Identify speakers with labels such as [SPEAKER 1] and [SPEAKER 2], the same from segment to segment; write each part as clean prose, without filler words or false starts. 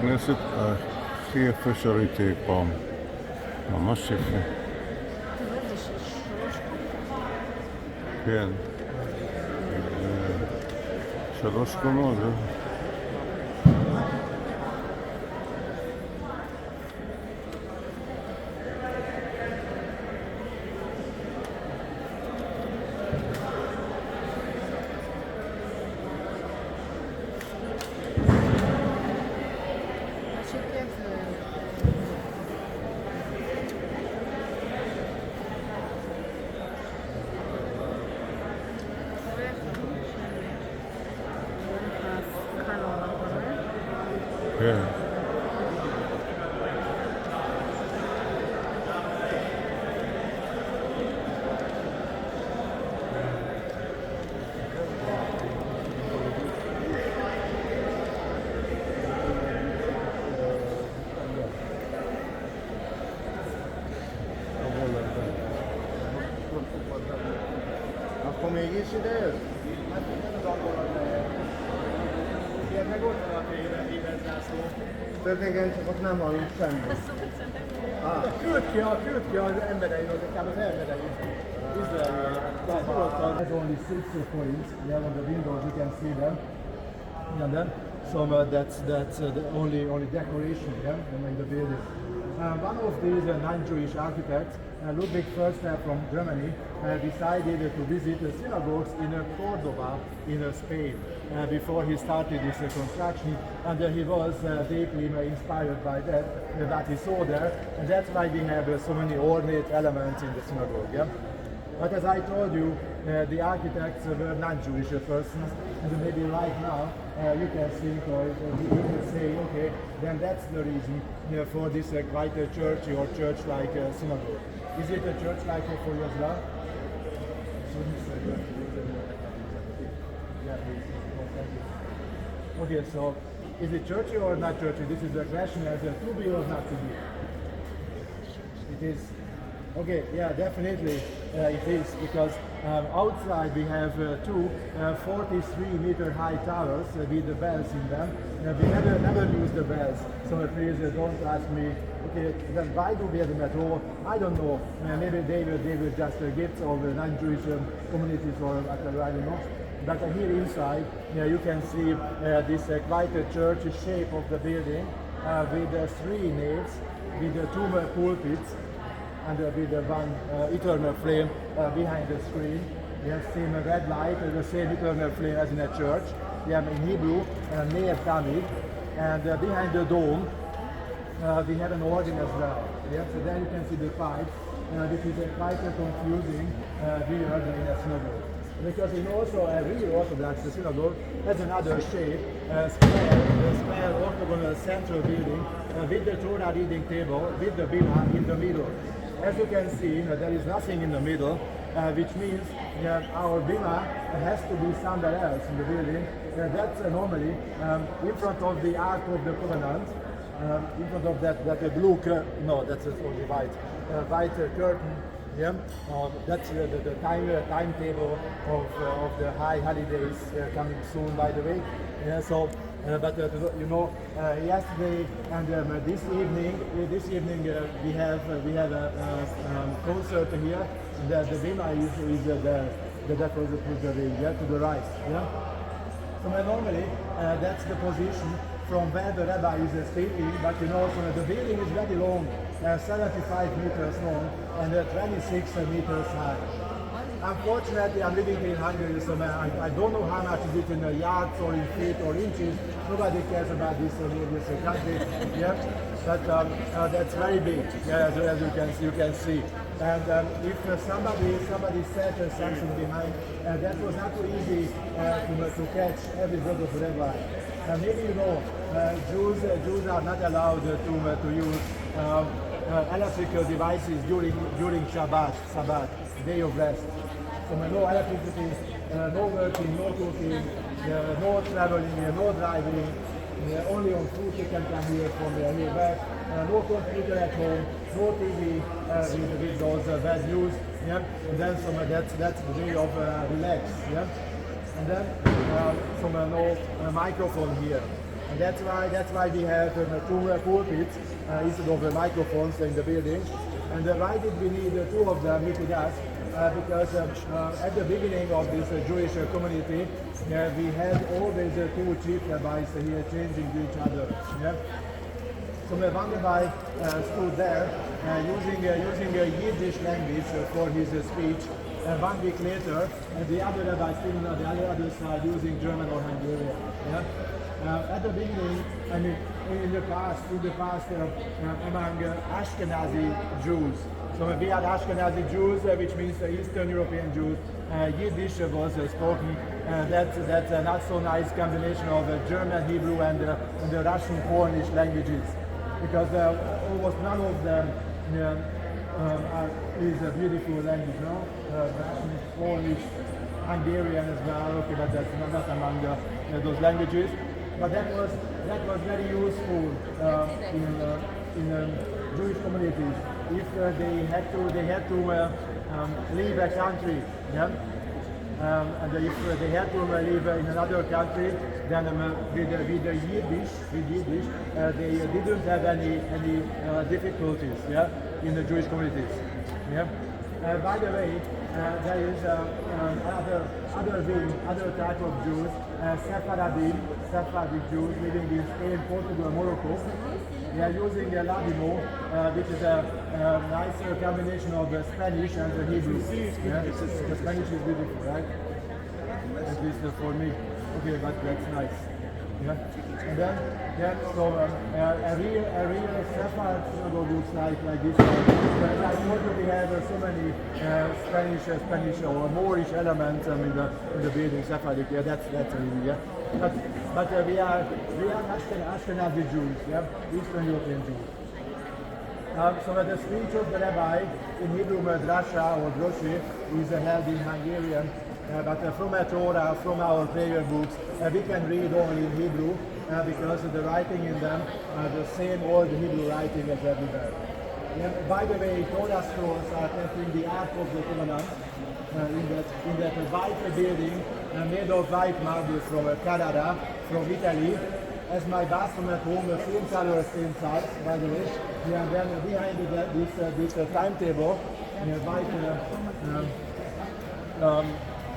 [SPEAKER 1] הכנסת הכי יפה שראיתי פעם. ממש יפה. כן. 3 קומות, כן.
[SPEAKER 2] Akkor mégis ide jött? Hát nem az angolnak lehet. Ilyen meg ott van a évet zászló. Történken csak ott nem hallunk semmit. Küld ki az emberei, inkább az emberei. There's only 6 points. Yeah, on the windows you can see them. And then, so that's the only decoration, yeah, in the building. One of these non-Jewish architects, Ludwig I from Germany, decided to visit the synagogues in Cordoba, in Spain, before he started this construction, and he was deeply inspired by that, what he saw there, and that's why we have so many ornate elements in the synagogue. Yeah? But as I told you, the architects were non-Jewish persons, and maybe right now you can think or you can say, okay, then that's the reason for this quite a churchy or church-like synagogue. Is it a church-like for you as well? Okay, so is it churchy or not churchy? This is the question as to be or not to be. It is. Okay, yeah, definitely it is, because outside we have 2 43-meter high towers with the bells in them. We never use the bells, so please don't ask me, okay, then why do we have them at all? I don't know. Maybe they were just gifts of the non-Jewish communities or whatever, I don't know. But here inside, you can see this quite a church shape of the building with 3 naves, with 2 pulpits, and with one eternal flame behind the screen. We have seen a red light, the same eternal flame as in a church. We have in Hebrew, Meir Tamid, and behind the dome we have an organ as well. Yeah? So there you can see the pipes, which is quite confusing here in a synagogue. Because in also a really Orthodox synagogue has another shape, square orthogonal central building with the Torah reading table, with the bima in the middle. As you can see, there is nothing in the middle, which means our bima has to be somewhere else in the building. That's normally in front of the Ark of the Covenant, in front of that blue curtain, no, that's only white, white curtain. Yeah, that's the timetable of the high holidays coming soon, by the way. Yeah, so, but you know, yesterday and this evening we have a concert here. The bima is the deposit to the ring, yeah, to the right. Yeah. So normally that's the position from where the rabbi is speaking, but you know, so the building is very long, 75 meters long and 26 meters high. Unfortunately, I'm living in Hungary, so I don't know how much is it in yards or in feet or inches. Nobody cares about this in this country, yeah? But that's very big, yeah, as you can see. And if somebody said something behind, that was not too easy to catch every word of the rabbi. Maybe you know, Jews are not allowed to use electrical devices during Shabbat, day of rest. So no electricity, no working, no cooking, no traveling, no driving, only on food you can come here from here back, no computer at home, no TV with those bad news, yeah? And then that's the day of relax, yeah? And then no microphone here. And that's why we have two pulpits instead of microphones in the building. And why did we need two of them with us? Because at the beginning of this Jewish community, we had always two chief rabbis here changing to each other. Yeah? So one rabbi stood there using Yiddish language for his speech. 1 week later, the other rabbi still on the other side using German or Hungarian. Yeah? At the beginning, I mean, in the past, among Ashkenazi Jews. So we had Ashkenazi Jews, which means Eastern European Jews. Yiddish was spoken. That's a not so nice combination of German, Hebrew, and the Russian, Polish languages, because almost none of them is a beautiful language, no? Russian, Polish, Hungarian as well. Okay, but that's not among those languages. But that was very useful in Jewish communities. If they had to leave a country, yeah? And if they had to live in another country, then with Yiddish, they didn't have any difficulties, yeah, in the Jewish communities. Yeah. By the way, there is other type of Jews, Sephardic Jews living in Spain, Portugal, Morocco. They are using Ladino, which is a nice combination of Spanish and Hebrew. Yeah? The Spanish is beautiful, right? At least for me. Okay, but that's nice. Yeah. And then so a real Sephardic synagogue looks like this. I told you we have so many Spanish or Moorish elements in the building. Sephardic, yeah, that's really, yeah. But we are Ashkenazi Jews, yeah, Eastern European Jews. So the speech of the rabbi in Hebrew Drasha or Droshi is held in Hungarian. But from a Torah, from our prayer books, we can read only in Hebrew because the writing in them are the same old Hebrew writing as everywhere. By the way, Torah scrolls are kept in the Ark of the Covenant, in that white building made of white marble from Carrara, from Italy. As my bathroom at home, the same color, same size, by the way. And then behind this timetable, white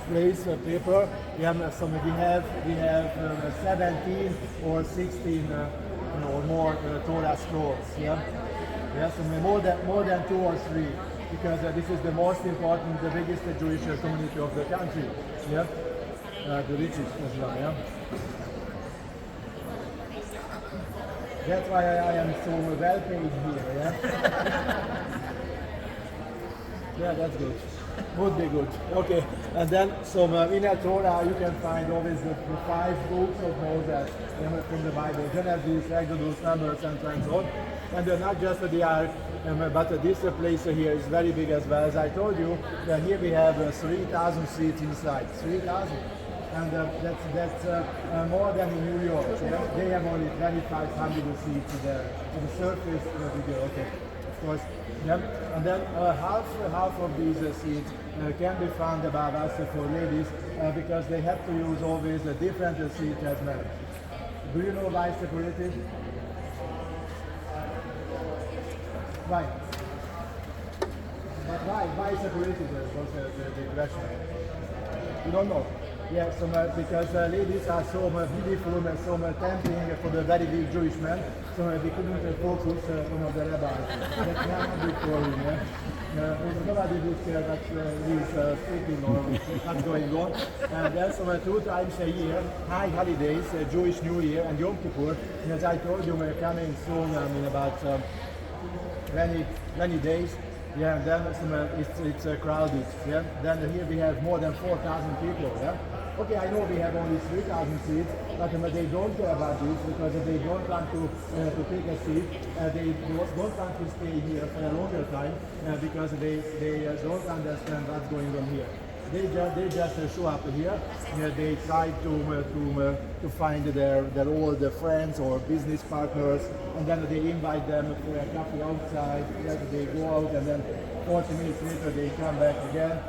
[SPEAKER 2] place paper. We have 17 or 16 or more Torah scrolls. Yeah, yes, more than 2 or 3, because this is the most important, the biggest Jewish community of the country. Yeah, the richest as well. Yeah. That's why I am so well paid here. Yeah. Yeah, that's good. Would be good. Okay, and then in a Torah you can find always the 5 books of Moses from the Bible: Genesis, Exodus, Numbers, and so on. And not just the Ark, but this place here is very big as well. As I told you, here we have 3,000 seats inside. 3,000. And that's more than in New York. So they have only 2,500 seats there. On the surface, okay, of course. Yeah. And then half of these seats can be found above us for ladies because they have to use always a different seat as men. Do you know why separated? Why? But why separated? Was the question. You don't know? Yeah, because ladies are so beautiful and so tempting for the very big Jewish men, so we couldn't focus on the rabbi. That's not good for him. Yeah? Nobody would care that he's speaking or what's going on. And then 2 times a year, high holidays, Jewish New Year and Yom Kippur. And as I told you, we're coming soon in about 20 days. Yeah, and then it's crowded. Yeah, then here we have more than 4,000 people. Yeah. Okay, I know we have only 3,000 seats, but they don't care about this because they don't want to take a seat. They don't want to stay here for a longer time because they don't understand what's going on here. They just show up here. They try to find their old friends or business partners, and then they invite them for a coffee outside. They go out, and then 40 minutes later they come back again.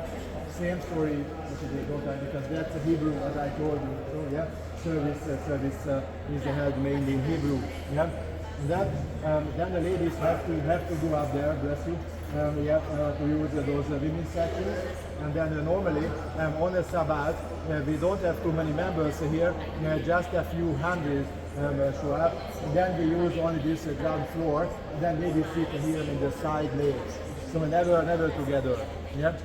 [SPEAKER 2] Same story, which they don't have, because that's Hebrew, as I told you. So yeah, service is held mainly in Hebrew. Yeah? And then the ladies have to go up there, bless you. We have to use those women's sections. And then normally on a Sabbath we don't have too many members here, just a few hundred show up. And then we use only this ground floor. And then ladies sit here in the side lanes. So never together. Yeah?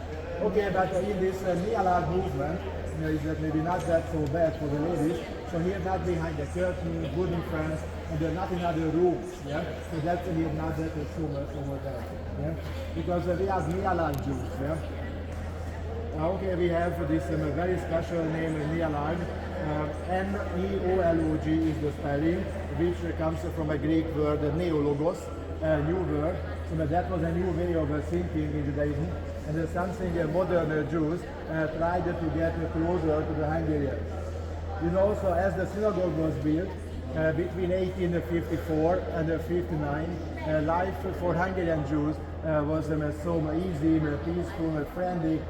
[SPEAKER 2] Okay, but in this Nialar movement, is that maybe not that so bad for the ladies. So here, not behind the curtain, good in France, and there are not in other rooms. Yeah, so that's here not that so much over there. Yeah, because we are Nialar Jews. Yeah. Okay, we have this very special name, Nialar. Neolog is the spelling, which comes from a Greek word, neologos, new word. So that was a new way of thinking in Judaism. And there's something modern Jews tried to get closer to the Hungarians. You know, so as the synagogue was built between 1854 and 59, life for Hungarian Jews was so easy, peaceful, friendly,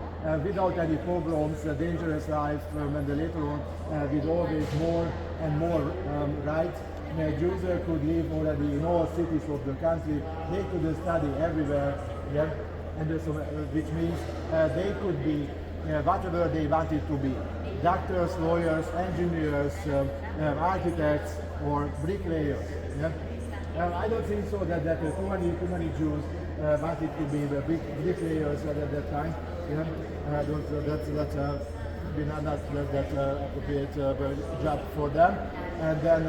[SPEAKER 2] without any problems, dangerous life, and later on with always more and more rights. Jews could live already in all cities of the country. They could study everywhere. Yeah? And so, which means they could be whatever they wanted to be. Doctors, lawyers, engineers, architects, or bricklayers. Yeah? I don't think so that too many Jews wanted to be the bricklayers at that time. Yeah? That's not that appropriate job for them. And then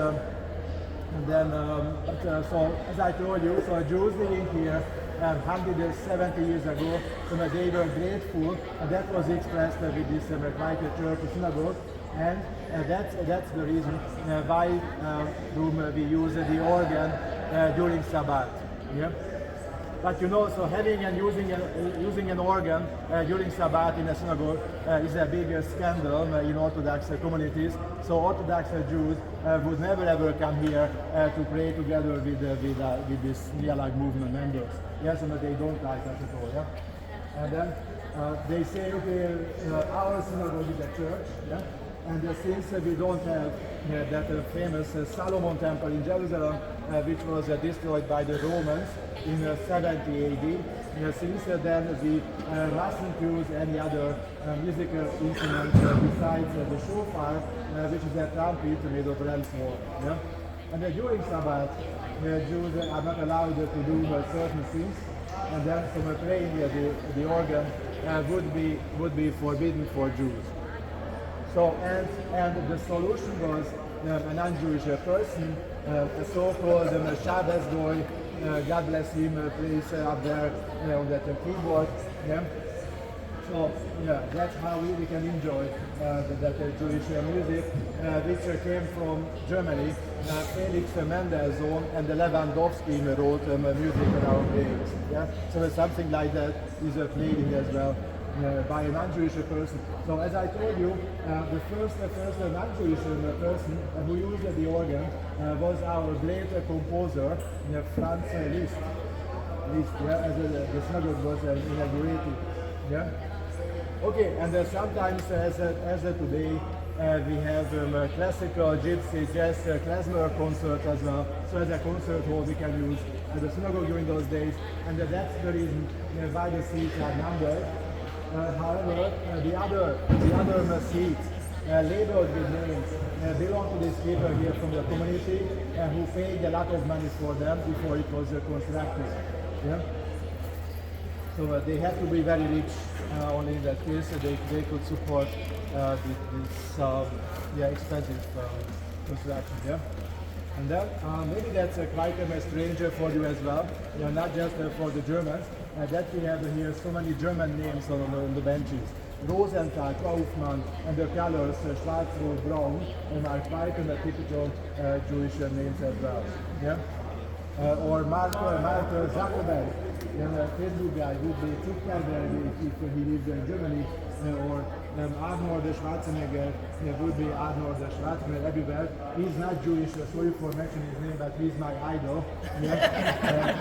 [SPEAKER 2] so as I told you, so Jews living here 170 years ago, so they were grateful, and that was expressed with this quite church synagogue, and that's the reason why we use the organ during Sabbath. Yeah? But you know, so having and using an organ during Sabbath in a synagogue is a big scandal in Orthodox communities. So Orthodox Jews would never ever come here to pray together with this Nialar movement members. Yes, and they don't like that at all. Yeah, and then they say, okay, our synagogue is a church. Yeah. And since we don't have that famous Solomon temple in Jerusalem, which was destroyed by the Romans in 70 AD, since then we mustn't use any other musical instrument besides the shofar, which is a trumpet made of ram's horn. Yeah? And during Sabbath, Jews are not allowed to do certain things, and then from playing the organ would be forbidden for Jews. So, and the solution was a non-Jewish person, a so-called Shabbos boy, God bless him, plays up there on that keyboard. Yeah? So, yeah, that's how we can enjoy that Jewish music, which came from Germany. Felix Mendelssohn and Lewandowski wrote music around days. Yeah? So something like that is played as well. By a non-Jewish person. So as I told you, the first non-Jewish person who used the organ was our great composer, Franz Liszt. Yeah, as the synagogue was inaugurated. Yeah. Okay, and sometimes as today we have classical, gypsy, jazz, klezmer concert as well. So as a concert hall we can use the synagogue during those days, and that's the reason why the seats are numbered. However, the other seats labeled with names belong to these people here from the community who paid a lot of money for them before it was constructed. Yeah? So they have to be very rich only in that case they could support this expensive construction. Yeah? And then maybe that's quite a stranger for you as well, not just for the Germans. That we have here so many German names on the benches. Rosenthal, Kaufmann, and the colors Schwarz-Rot, Brown are quite typical Jewish names as well. Yeah? Or Mark Zuckerberg, a Facebook guy, would be Zuckerberg if he lived in Germany, or Arnold Schwarzenegger would be Arnold Schwarzenegger everywhere. He's not Jewish, sorry for mentioning his name, but he's my idol. Yeah?